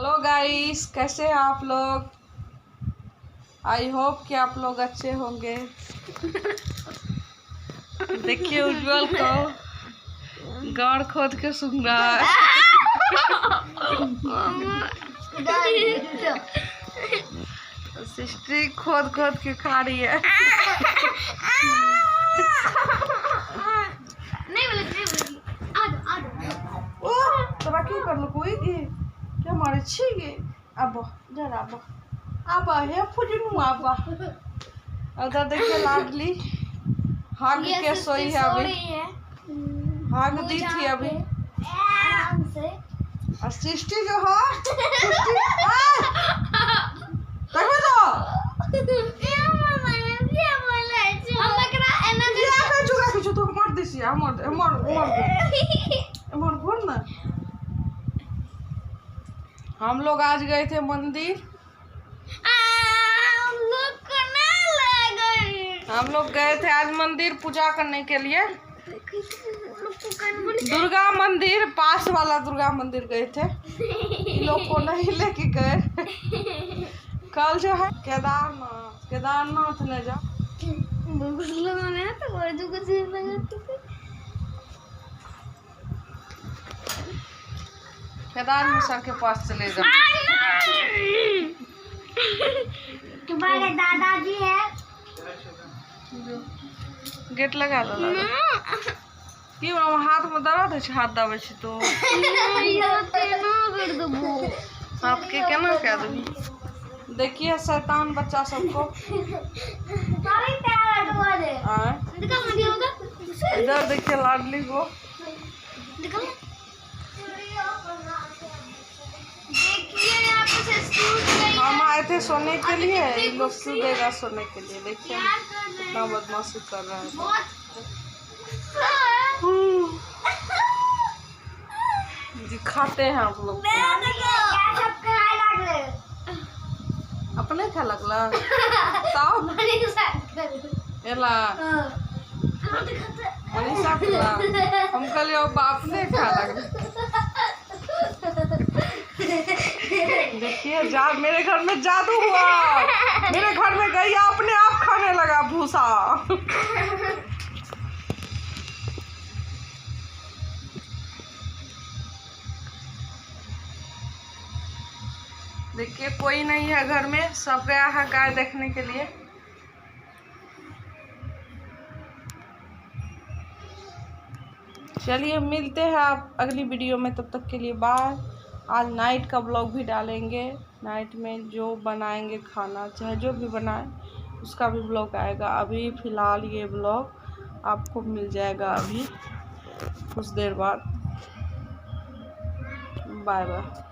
Hello guys, कैसे हैं आप लोग। आई होप कि आप लोग अच्छे होंगे। देखिए उज्जवल को गाड़ खोद के सुन रहा है। सिस्टरी खोद खोद के खा रही है। तोरा क्यों कर लो कोई गे क्या मारे छी गे। अब जरा अब हे फुजनू अब उधर देखिए लाडली हाग के सोई है अभी। हाग दी थी अभी। सृष्टि जो है देखो तो मार देसी हम लोग आज गए थे मंदिर। हम लोग गए थे आज मंदिर पूजा करने के लिए। दुर्गा मंदिर, पास वाला दुर्गा मंदिर गए थे। इन लोग को नहीं लेके गए। कल जो है केदारनाथ ने जा केदार मिश्रा के पास चले जाओ। तुम्हारे दादाजी है। गेट लगा दो क्यों हाथ में दर्द है हाथ दबे तो आपके केना कह दूँ। देखिए शैतान बच्चा सबको। इधर देखिए लाडली को। हम आए थे सोने के लिए, इन लोग क्यों देगा सोने के लिए। देखिए कितना बदमाशी कर रहा है। दिखाते हैं आप लोग अपने क्या लगला तब एला मनीषा हम कहलिए बाप ने खा लगला। देखिए मेरे घर में जादू हुआ। मेरे घर में गैया अपने आप खाने लगा भूसा। देखिए कोई नहीं है घर में, सब गया है गाय देखने के लिए। चलिए मिलते हैं आप अगली वीडियो में, तब तक के लिए बाय। आज नाइट का ब्लॉग भी डालेंगे। नाइट में जो बनाएंगे खाना चाहे जो भी बनाए उसका भी ब्लॉग आएगा। अभी फ़िलहाल ये ब्लॉग आपको मिल जाएगा अभी कुछ देर बाद। Bye bye.